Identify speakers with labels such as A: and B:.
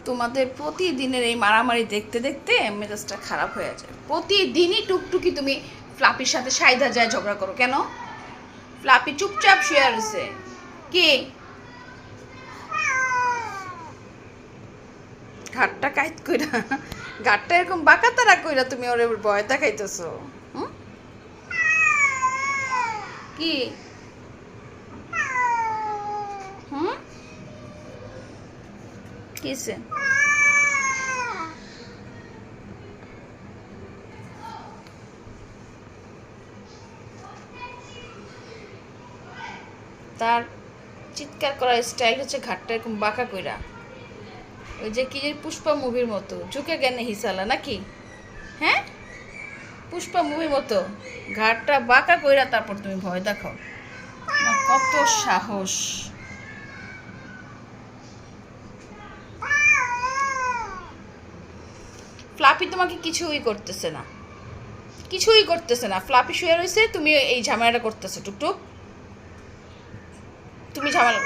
A: তোমাদের প্রতিদিনের এই মারামারি দেখতে দেখতে মেজাজটা খারাপ হয়ে যায়। প্রতিদিনই টুকটুকি তুমি ফ্লাপির সাথে সাইদা যায় ঝগড়া করো কেন? ফ্লাপি চুপচাপ শুয়ে রয়েছে। কি ঘাটটা কাইত কইরা, ঘাটটা এরকম বাঁকা তারা কইরা তুমি ওরে ভয় দেখাইতেছো? কি হুম কিসে? তার চিৎকার করার স্টাইল হচ্ছে ঘাটটা এরকম বাঁকা কইরা, ওই যে কি যে পুষ্পা মুভির মতো ঝুঁকে জ্ঞানে হিসালা নাকি? হ্যাঁ, পুষ্পা মুভির মতো ঘাটটা বাঁকা কইরা তারপর তুমি ভয় দেখাও। কত সাহস! ফ্লাপি তোমাকে কিছুই করতেছে না, কিছুই করতেছে না। ফ্লাপি শুয়ে রয়েছে, তুমি এই ঝামেলাটা করতেছো টুকটুক, তুমি ঝামেলা